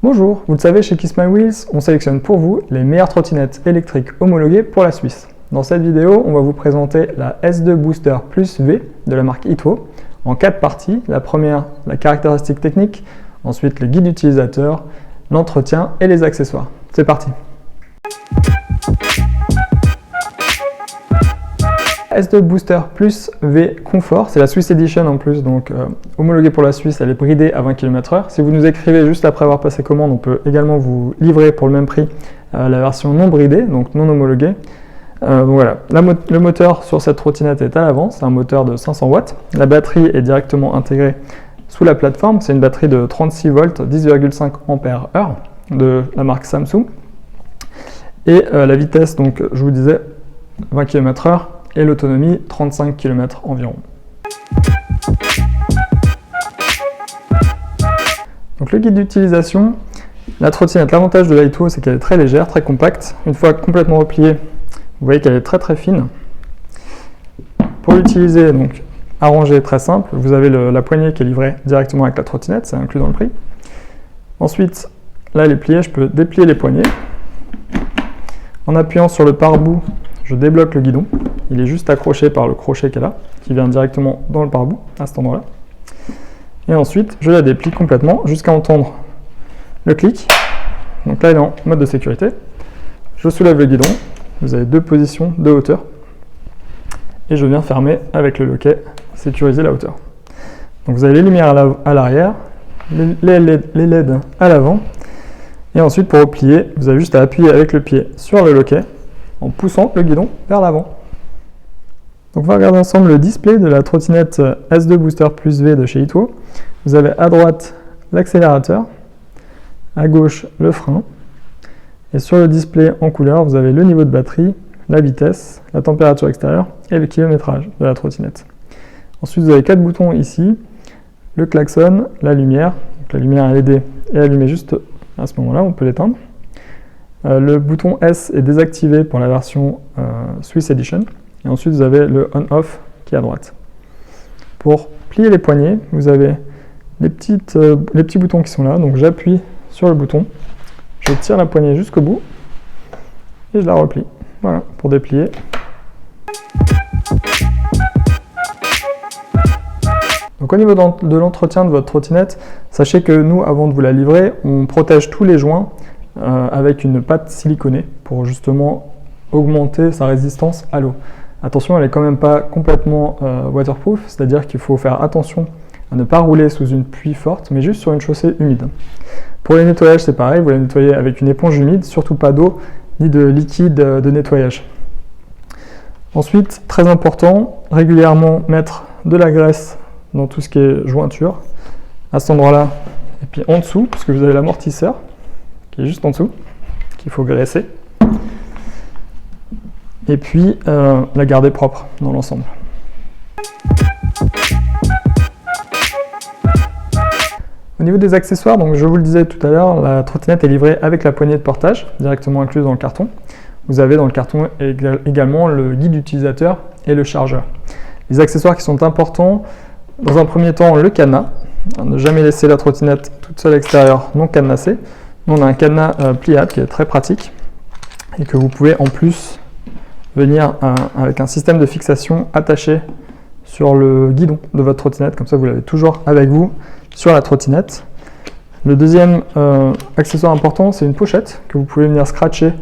Bonjour, vous le savez, chez Kiss My Wheels, on sélectionne pour vous les meilleures trottinettes électriques homologuées pour la Suisse. Dans cette vidéo, on va vous présenter la S2 Booster Plus V de la marque Ito en 4 parties. La première, la caractéristique technique, ensuite le guide utilisateur, l'entretien et les accessoires. C'est parti! S2 Booster Plus V Confort, c'est la Swiss Edition en plus, donc homologuée pour la Suisse, elle est bridée à 20 km/h. Si vous nous écrivez juste après avoir passé commande, on peut également vous livrer pour le même prix la version non bridée, donc non homologuée. Donc voilà, le moteur sur cette trottinette est à l'avant, c'est un moteur de 500 watts. La batterie est directement intégrée sous la plateforme, c'est une batterie de 36 volts, 10,5 ampères heure de la marque Samsung. Et la vitesse, donc je vous disais, 20 km/h. Et l'autonomie 35 km environ. Donc le guide d'utilisation, la trottinette, l'avantage de l'Ito, c'est qu'elle est très légère, très compacte. Une fois complètement repliée, vous voyez qu'elle est très fine. Pour l'utiliser, donc arrangé, très simple, vous avez la poignée qui est livrée directement avec la trottinette, c'est inclus dans le prix. Ensuite, là elle est pliée, je peux déplier les poignées. En appuyant sur le pare-bout, je débloque le guidon. Il est juste accroché par le crochet qu'elle a, qui vient directement dans le pare-bout, à cet endroit-là. Et ensuite, je la déplie complètement jusqu'à entendre le clic. Donc là, elle est en mode de sécurité. Je soulève le guidon. Vous avez 2 positions, 2 hauteurs. Et je viens fermer avec le loquet, sécuriser la hauteur. Donc vous avez les lumières à l'arrière, les LED à l'avant. Et ensuite, pour replier, vous avez juste à appuyer avec le pied sur le loquet en poussant le guidon vers l'avant. Donc on va regarder ensemble le display de la trottinette S2 Booster Plus V de chez Ito. Vous avez à droite l'accélérateur, à gauche le frein, et sur le display en couleur, vous avez le niveau de batterie, la vitesse, la température extérieure et le kilométrage de la trottinette. Ensuite, vous avez 4 boutons ici, le klaxon, la lumière. Donc la lumière LED est allumée juste à ce moment-là, on peut l'éteindre. Le bouton S est désactivé pour la version Swiss Edition. Et ensuite, vous avez le on-off qui est à droite. Pour plier les poignets, vous avez les petits boutons qui sont là. Donc j'appuie sur le bouton, je tire la poignée jusqu'au bout et je la replie. Voilà, pour déplier. Donc au niveau de l'entretien de votre trottinette, sachez que nous, avant de vous la livrer, on protège tous les joints avec une pâte siliconée pour justement augmenter sa résistance à l'eau. Attention, elle n'est quand même pas complètement waterproof, c'est-à-dire qu'il faut faire attention à ne pas rouler sous une pluie forte, mais juste sur une chaussée humide. Pour les nettoyages, c'est pareil, vous la nettoyez avec une éponge humide, surtout pas d'eau ni de liquide de nettoyage. Ensuite, très important, régulièrement mettre de la graisse dans tout ce qui est jointure, à cet endroit-là, et puis en dessous, puisque vous avez l'amortisseur, qui est juste en dessous, qu'il faut graisser. Et puis la garder propre dans l'ensemble. Au niveau des accessoires, donc je vous le disais tout à l'heure, la trottinette est livrée avec la poignée de portage, directement incluse dans le carton. Vous avez dans le carton également le guide utilisateur et le chargeur. Les accessoires qui sont importants, dans un premier temps le cadenas, ne jamais laisser la trottinette toute seule à l'extérieur non cadenassée. Nous on a un cadenas pliable qui est très pratique et que vous pouvez en plus venir avec un système de fixation attaché sur le guidon de votre trottinette, comme ça vous l'avez toujours avec vous sur la trottinette. Le deuxième accessoire important, c'est une pochette que vous pouvez venir scratcher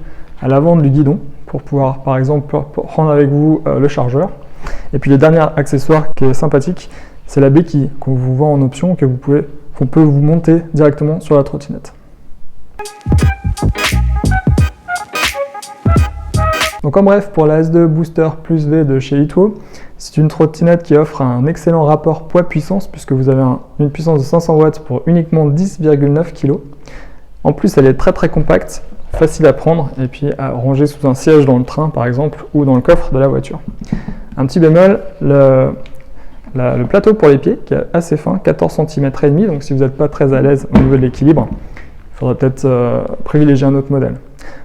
à l'avant du guidon pour pouvoir par exemple prendre avec vous le chargeur. Et puis le dernier accessoire qui est sympathique, c'est la béquille qu'on vous vend en option, qu'on peut vous monter directement sur la trottinette. Donc en bref, pour la S2 Booster Plus V de chez Ito, c'est une trottinette qui offre un excellent rapport poids-puissance puisque vous avez une puissance de 500 watts pour uniquement 10,9 kg. En plus, elle est très compacte, facile à prendre et puis à ranger sous un siège dans le train par exemple ou dans le coffre de la voiture. Un petit bémol, le plateau pour les pieds qui est assez fin, 14 cm et demi, donc si vous n'êtes pas très à l'aise au niveau de l'équilibre, il faudrait peut-être privilégier un autre modèle.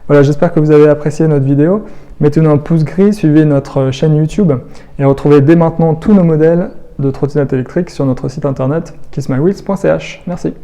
Voilà, j'espère que vous avez apprécié notre vidéo. Mettez-nous un pouce gris, suivez notre chaîne YouTube et retrouvez dès maintenant tous nos modèles de trottinettes électriques sur notre site internet kissmywheels.ch. Merci.